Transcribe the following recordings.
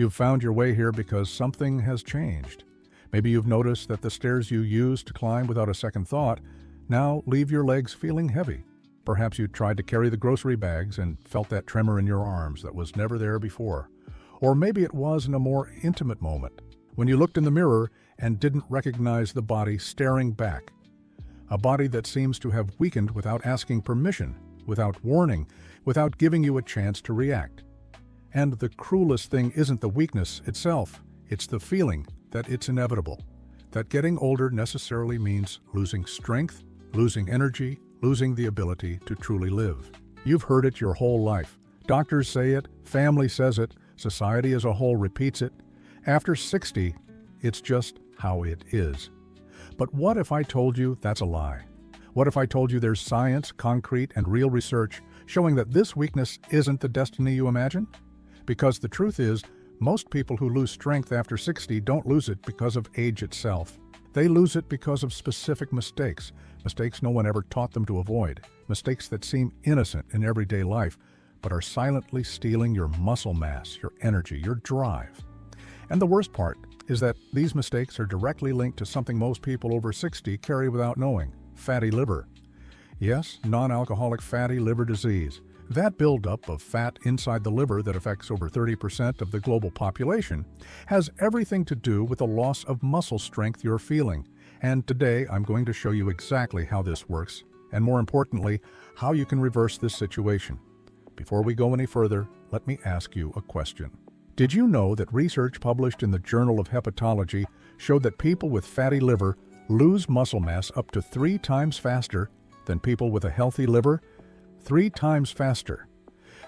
You've found your way here because something has changed. Maybe you've noticed that the stairs you used to climb without a second thought now leave your legs feeling heavy. Perhaps you tried to carry the grocery bags and felt that tremor in your arms that was never there before. Or maybe it was in a more intimate moment, when you looked in the mirror and didn't recognize the body staring back. A body that seems to have weakened without asking permission, without warning, without giving you a chance to react. And the cruelest thing isn't the weakness itself, it's the feeling that it's inevitable, that getting older necessarily means losing strength, losing energy, losing the ability to truly live. You've heard it your whole life. Doctors say it, family says it, society as a whole repeats it. After 60, it's just how it is. But what if I told you that's a lie? What if I told you there's science, concrete, and real research showing that this weakness isn't the destiny you imagine? Because the truth is, most people who lose strength after 60 don't lose it because of age itself. They lose it because of specific mistakes, mistakes no one ever taught them to avoid, mistakes that seem innocent in everyday life, but are silently stealing your muscle mass, your energy, your drive. And the worst part is that these mistakes are directly linked to something most people over 60 carry without knowing: fatty liver. Yes, non-alcoholic fatty liver disease. That buildup of fat inside the liver that affects over 30% of the global population has everything to do with the loss of muscle strength you're feeling. And today I'm going to show you exactly how this works, and more importantly, how you can reverse this situation. Before we go any further, let me ask you a question. Did you know that research published in the Journal of Hepatology showed that people with fatty liver lose muscle mass up to 3 times faster than people with a healthy liver? 3 times faster.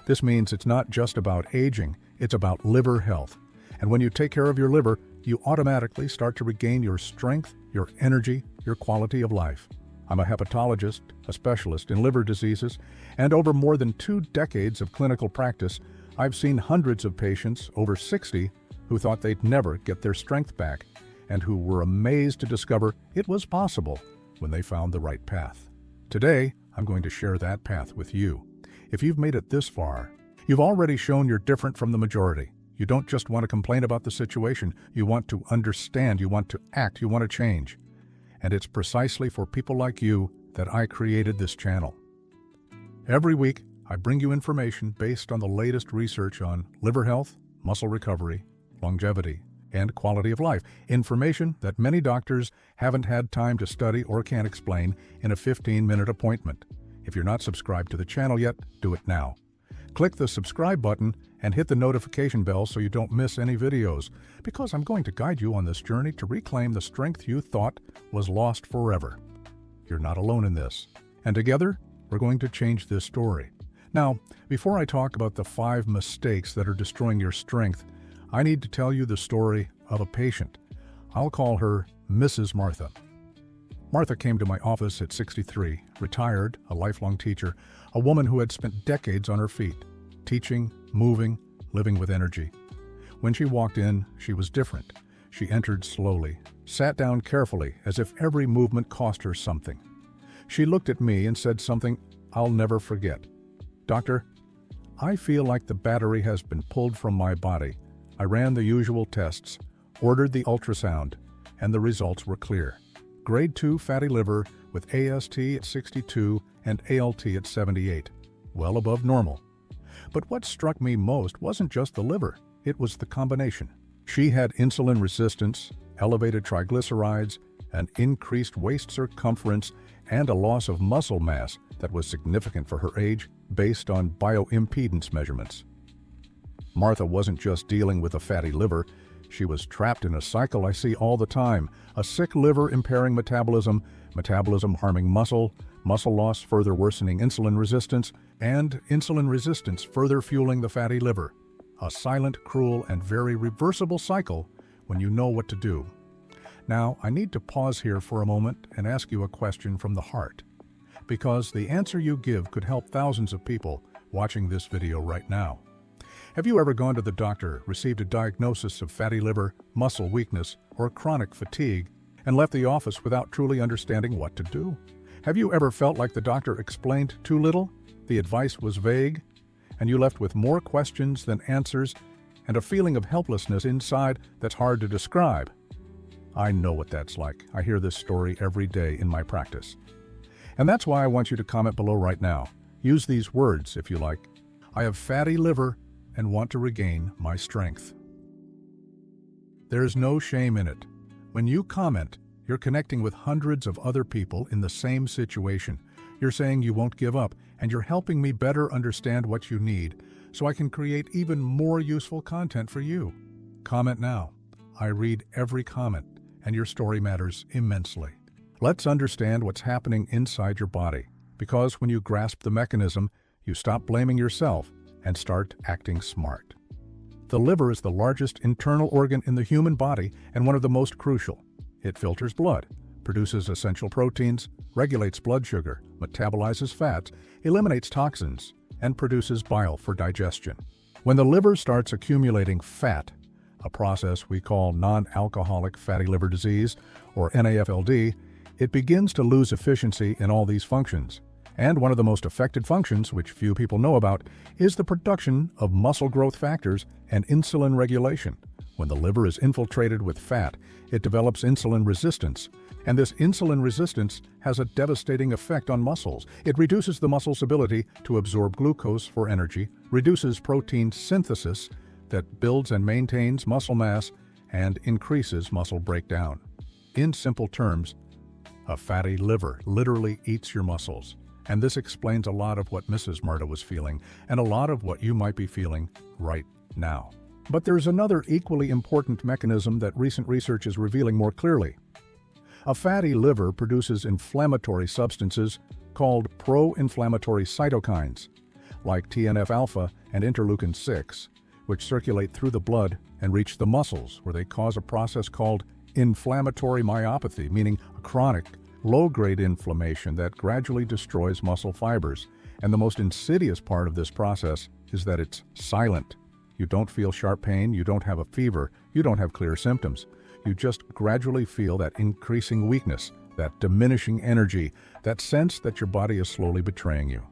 This means it's not just about aging, it's about liver health. And when you take care of your liver, you automatically start to regain your strength, your energy, your quality of life. I'm a hepatologist, a specialist in liver diseases, and over more than 2 decades of clinical practice, I've seen hundreds of patients over 60 who thought they'd never get their strength back, and who were amazed to discover it was possible when they found the right path. Today, I'm going to share that path with you. If you've made it this far, you've already shown you're different from the majority. You don't just want to complain about the situation, you want to understand, you want to act, you want to change. And it's precisely for people like you that I created this channel. Every week, I bring you information based on the latest research on liver health, muscle recovery, longevity, and quality of life, information that many doctors haven't had time to study or can't explain in a 15-minute appointment. If you're not subscribed to the channel yet, do it now. Click the subscribe button and hit the notification bell so you don't miss any videos, because I'm going to guide you on this journey to reclaim the strength you thought was lost forever. You're not alone in this, and together, we're going to change this story. Now, before I talk about the 5 mistakes that are destroying your strength, I need to tell you the story of a patient. I'll call her Mrs. Martha. Martha came to my office at 63, retired, a lifelong teacher, a woman who had spent decades on her feet, teaching, moving, living with energy. When she walked in, she was different. She entered slowly, sat down carefully, as if every movement cost her something. She looked at me and said something I'll never forget. "Doctor, I feel like the battery has been pulled from my body. I ran the usual tests, ordered the ultrasound, and the results were clear. Grade 2 fatty liver with AST at 62 and ALT at 78, well above normal. But what struck me most wasn't just the liver, it was the combination. She had insulin resistance, elevated triglycerides, an increased waist circumference, and a loss of muscle mass that was significant for her age based on bioimpedance measurements. Martha wasn't just dealing with a fatty liver, she was trapped in a cycle I see all the time: a sick liver impairing metabolism, metabolism harming muscle, muscle loss further worsening insulin resistance, and insulin resistance further fueling the fatty liver. A silent, cruel, and very reversible cycle when you know what to do. Now, I need to pause here for a moment and ask you a question from the heart, because the answer you give could help thousands of people watching this video right now. Have you ever gone to the doctor, received a diagnosis of fatty liver, muscle weakness, or chronic fatigue, and left the office without truly understanding what to do? Have you ever felt like the doctor explained too little, the advice was vague, and you left with more questions than answers, and a feeling of helplessness inside that's hard to describe. I know what that's like. I hear this story every day in my practice. And that's why I want you to comment below right now. Use these words if you like. I have fatty liver and want to regain my strength. There's no shame in it. When you comment, you're connecting with hundreds of other people in the same situation. You're saying you won't give up, and you're helping me better understand what you need so I can create even more useful content for you. Comment now. I read every comment, and your story matters immensely. Let's understand what's happening inside your body, because when you grasp the mechanism, you stop blaming yourself and start acting smart. The liver is the largest internal organ in the human body and one of the most crucial. It filters blood, produces essential proteins, regulates blood sugar, metabolizes fats, eliminates toxins, and produces bile for digestion. When the liver starts accumulating fat, a process we call non-alcoholic fatty liver disease, or NAFLD, it begins to lose efficiency in all these functions. And one of the most affected functions, which few people know about, is the production of muscle growth factors and insulin regulation. When the liver is infiltrated with fat, it develops insulin resistance, and this insulin resistance has a devastating effect on muscles. It reduces the muscle's ability to absorb glucose for energy, reduces protein synthesis that builds and maintains muscle mass, and increases muscle breakdown. In simple terms, a fatty liver literally eats your muscles. And this explains a lot of what Mrs. Marta was feeling, and a lot of what you might be feeling right now. But there's another equally important mechanism that recent research is revealing more clearly. A fatty liver produces inflammatory substances called pro-inflammatory cytokines, like TNF-alpha and interleukin-6, which circulate through the blood and reach the muscles, where they cause a process called inflammatory myopathy, meaning a chronic, low-grade inflammation that gradually destroys muscle fibers. And the most insidious part of this process is that it's silent. You don't feel sharp pain, you don't have a fever, you don't have clear symptoms. You just gradually feel that increasing weakness, that diminishing energy, that sense that your body is slowly betraying you.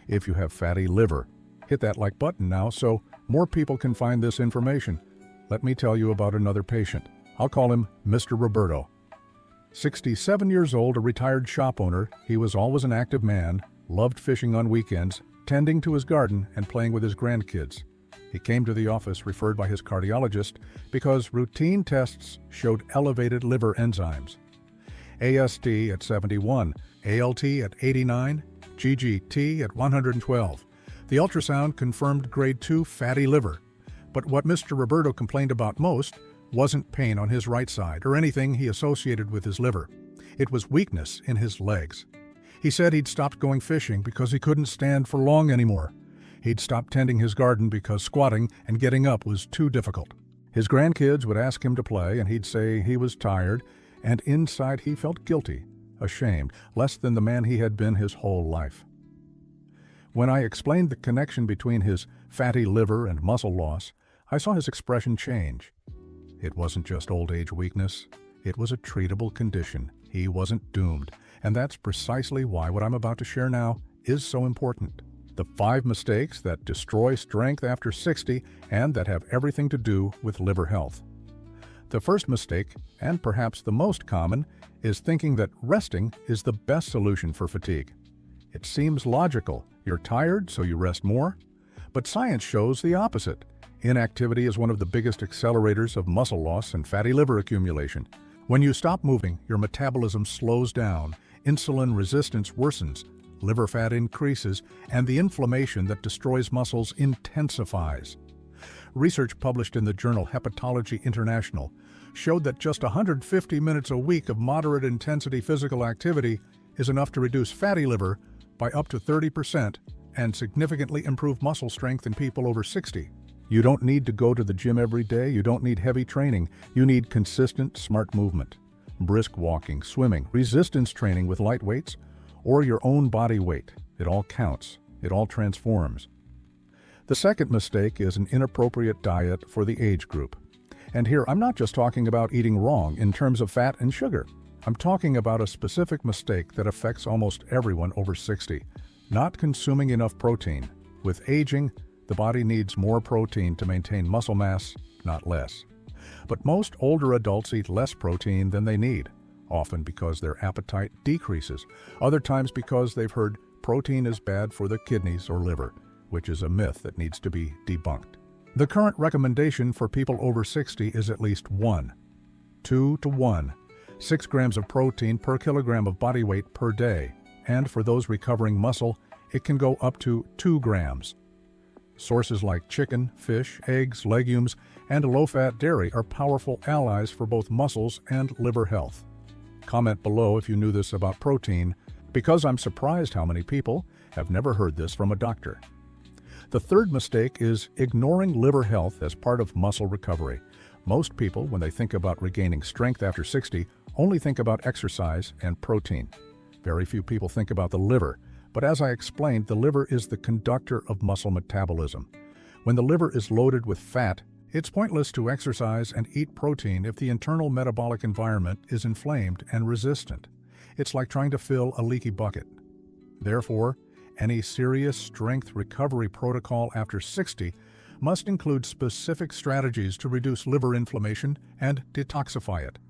If you have fatty liver, hit that like button now so more people can find this information. Let me tell you about another patient. I'll call him Mr. Roberto. 67 years old, a retired shop owner, he was always an active man, loved fishing on weekends, tending to his garden, and playing with his grandkids. He came to the office referred by his cardiologist because routine tests showed elevated liver enzymes. AST at 71, ALT at 89, GGT at 112. The ultrasound confirmed grade 2 fatty liver. But what Mr. Roberto complained about most wasn't pain on his right side or anything he associated with his liver. It was weakness in his legs. He said he'd stopped going fishing because he couldn't stand for long anymore. He'd stopped tending his garden because squatting and getting up was too difficult. His grandkids would ask him to play, and he'd say he was tired, and inside he felt guilty, ashamed, less than the man he had been his whole life. When I explained the connection between his fatty liver and muscle loss, I saw his expression change. It wasn't just old age weakness. It was a treatable condition. He wasn't doomed. And that's precisely why what I'm about to share now is so important. The 5 mistakes that destroy strength after 60 and that have everything to do with liver health. The first mistake, and perhaps the most common, is thinking that resting is the best solution for fatigue. It seems logical. You're tired, so you rest more. But science shows the opposite. Inactivity is one of the biggest accelerators of muscle loss and fatty liver accumulation. When you stop moving, your metabolism slows down, insulin resistance worsens, liver fat increases, and the inflammation that destroys muscles intensifies. Research published in the journal Hepatology International showed that just 150 minutes a week of moderate intensity physical activity is enough to reduce fatty liver by up to 30% and significantly improve muscle strength in people over 60. You don't need to go to the gym every day. You don't need heavy training. You need consistent, smart movement. Brisk walking, swimming, resistance training with light weights, or your own body weight. It all counts. It all transforms. The second mistake is an inappropriate diet for the age group. And here, I'm not just talking about eating wrong in terms of fat and sugar. I'm talking about a specific mistake that affects almost everyone over 60. Not consuming enough protein. With aging, The body needs more protein to maintain muscle mass, not less. But most older adults eat less protein than they need, often because their appetite decreases, other times because they've heard protein is bad for the kidneys or liver, which is a myth that needs to be debunked. The current recommendation for people over 60 is at least 2 to 1, 6 grams of protein per kilogram of body weight per day, and for those recovering muscle, it can go up to 2 grams. Sources like chicken, fish, eggs, legumes, and low-fat dairy are powerful allies for both muscles and liver health. Comment below if you knew this about protein, because I'm surprised how many people have never heard this from a doctor. The third mistake is ignoring liver health as part of muscle recovery. Most people, when they think about regaining strength after 60, only think about exercise and protein. Very few people think about the liver, but as I explained, the liver is the conductor of muscle metabolism. When the liver is loaded with fat, it's pointless to exercise and eat protein if the internal metabolic environment is inflamed and resistant. It's like trying to fill a leaky bucket. Therefore, any serious strength recovery protocol after 60 must include specific strategies to reduce liver inflammation and detoxify it.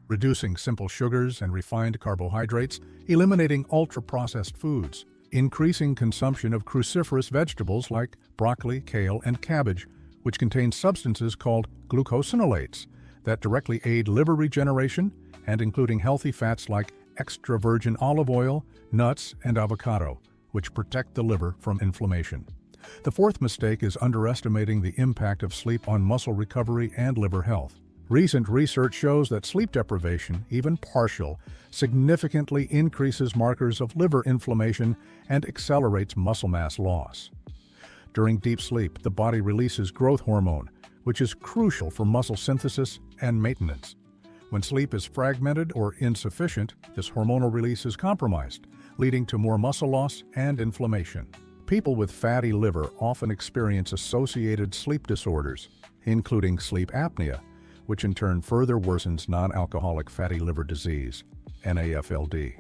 Reducing simple sugars and refined carbohydrates, eliminating ultra-processed foods, increasing consumption of cruciferous vegetables like broccoli, kale, and cabbage, which contain substances called glucosinolates that directly aid liver regeneration, and including healthy fats like extra virgin olive oil, nuts, and avocado, which protect the liver from inflammation. The fourth mistake is underestimating the impact of sleep on muscle recovery and liver health. Recent research shows that sleep deprivation, even partial, significantly increases markers of liver inflammation and accelerates muscle mass loss. During deep sleep, the body releases growth hormone, which is crucial for muscle synthesis and maintenance. When sleep is fragmented or insufficient, this hormonal release is compromised, leading to more muscle loss and inflammation. People with fatty liver often experience associated sleep disorders, including sleep apnea, which in turn further worsens non-alcoholic fatty liver disease, NAFLD.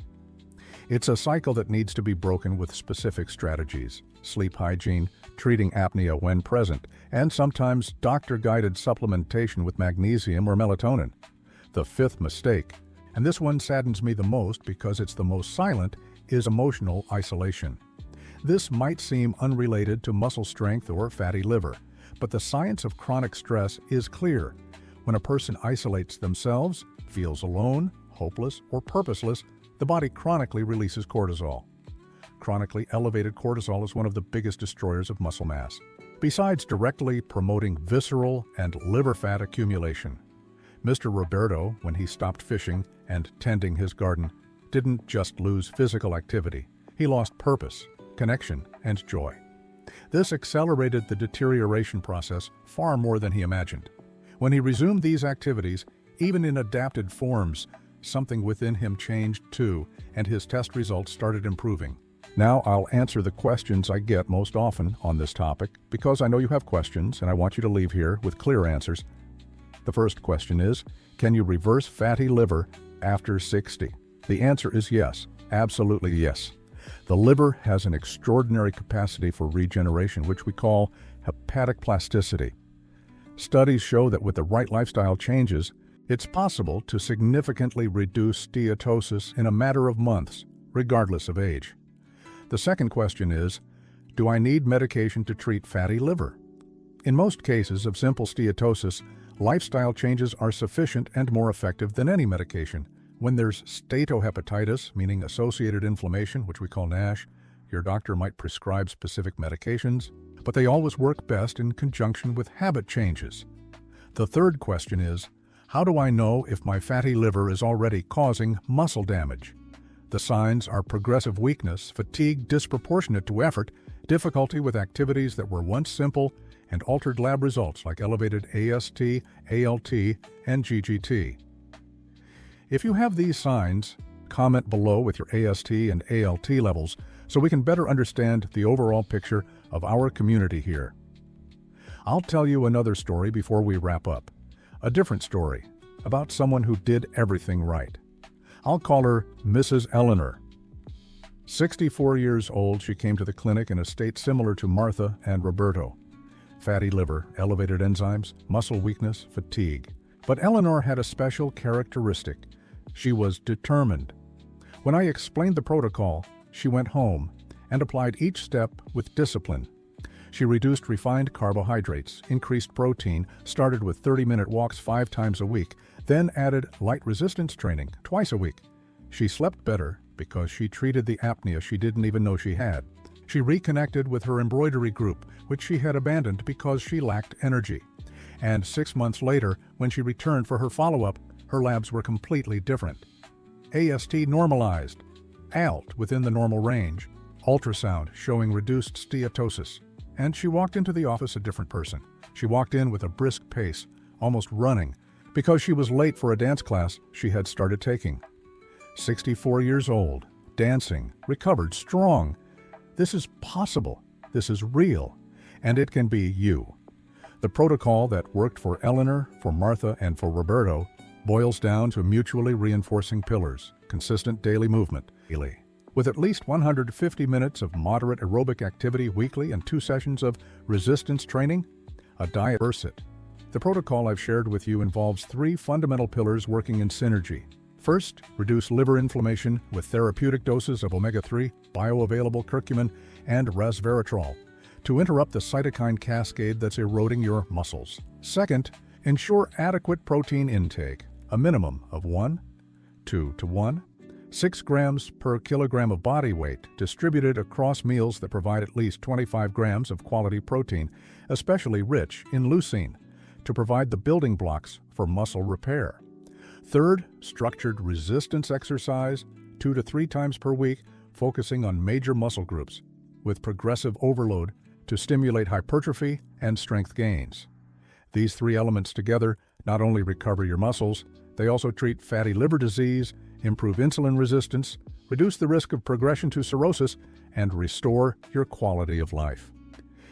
It's a cycle that needs to be broken with specific strategies: sleep hygiene, treating apnea when present, and sometimes doctor-guided supplementation with magnesium or melatonin. The fifth mistake, and this one saddens me the most because it's the most silent, is emotional isolation. This might seem unrelated to muscle strength or fatty liver, but the science of chronic stress is clear. When a person isolates themselves, feels alone, hopeless, or purposeless, the body chronically releases cortisol. Chronically elevated cortisol is one of the biggest destroyers of muscle mass, besides directly promoting visceral and liver fat accumulation. Mr. Roberto, when he stopped fishing and tending his garden, didn't just lose physical activity. He lost purpose, connection, and joy. This accelerated the deterioration process far more than he imagined. When he resumed these activities, even in adapted forms, something within him changed too, and his test results started improving. Now I'll answer the questions I get most often on this topic, because I know you have questions and I want you to leave here with clear answers. The first question is, can you reverse fatty liver after 60? The answer is yes, absolutely yes. The liver has an extraordinary capacity for regeneration, which we call hepatic plasticity. Studies show that with the right lifestyle changes, it's possible to significantly reduce steatosis in a matter of months, regardless of age. The second question is, do I need medication to treat fatty liver? In most cases of simple steatosis, lifestyle changes are sufficient and more effective than any medication. When there's steatohepatitis, meaning associated inflammation, which we call NASH, your doctor might prescribe specific medications, but they always work best in conjunction with habit changes. The third question is, how do I know if my fatty liver is already causing muscle damage? The signs are progressive weakness, fatigue disproportionate to effort, difficulty with activities that were once simple, and altered lab results like elevated AST, ALT, and GGT. If you have these signs, comment below with your AST and ALT levels so we can better understand the overall picture of our community here. I'll tell you another story before we wrap up. A different story about someone who did everything right. I'll call her Mrs. Eleanor. 64 years old, she came to the clinic in a state similar to Martha and Roberto. fatty liver, elevated enzymes, muscle weakness, fatigue. But Eleanor had a special characteristic. She was determined. When I explained the protocol, she went home and applied each step with discipline. She reduced refined carbohydrates, increased protein, started with 30-minute walks 5 times a week, then added light resistance training twice a week. She slept better because she treated the apnea she didn't even know she had. She reconnected with her embroidery group, which she had abandoned because she lacked energy. And 6 months later, when she returned for her follow-up, her labs were completely different. AST normalized, ALT within the normal range, ultrasound showing reduced steatosis, and she walked into the office a different person. She walked in with a brisk pace, almost running, because she was late for a dance class she had started taking. 64 years old, dancing, recovered, strong. This is possible, this is real, and it can be you. The protocol that worked for Eleanor, for Martha, and for Roberto boils down to mutually reinforcing pillars, consistent daily movement, with at least 150 minutes of moderate aerobic activity weekly and 2 sessions of resistance training, a diet Bursit. The protocol I've shared with you involves 3 fundamental pillars working in synergy. First, reduce liver inflammation with therapeutic doses of omega-3, bioavailable curcumin, and resveratrol to interrupt the cytokine cascade that's eroding your muscles. Second, ensure adequate protein intake, a minimum of 2 to 1, 6 grams per kilogram of body weight distributed across meals that provide at least 25 grams of quality protein, especially rich in leucine, to provide the building blocks for muscle repair. Third, structured resistance exercise 2 to 3 times per week, focusing on major muscle groups, with progressive overload to stimulate hypertrophy and strength gains. These 3 elements together not only recover your muscles, they also treat fatty liver disease, improve insulin resistance, reduce the risk of progression to cirrhosis, and restore your quality of life.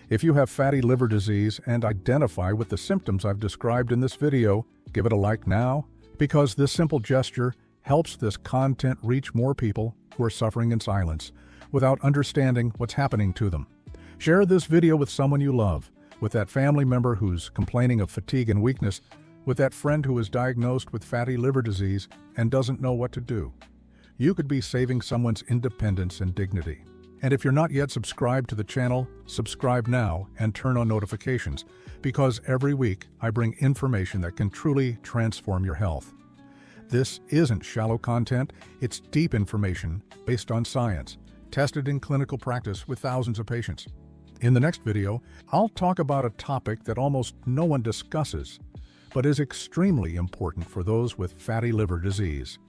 If you have fatty liver disease and identify with the symptoms I've described in this video, give it a like now, because this simple gesture helps this content reach more people who are suffering in silence without understanding what's happening to them. Share this video with someone you love, with that family member who's complaining of fatigue and weakness, with that friend who is diagnosed with fatty liver disease and doesn't know what to do. You could be saving someone's independence and dignity. And if you're not yet subscribed to the channel, subscribe now and turn on notifications, because every week I bring information that can truly transform your health. This isn't shallow content, it's deep information based on science, tested in clinical practice with thousands of patients. In the next video, I'll talk about a topic that almost no one discusses, but is extremely important for those with fatty liver disease: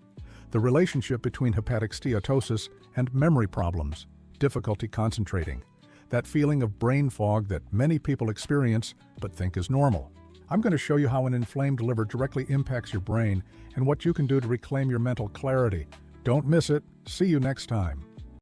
the relationship between hepatic steatosis and memory problems, difficulty concentrating, that feeling of brain fog that many people experience but think is normal. I'm going to show you how an inflamed liver directly impacts your brain and what you can do to reclaim your mental clarity. Don't miss it. See you next time.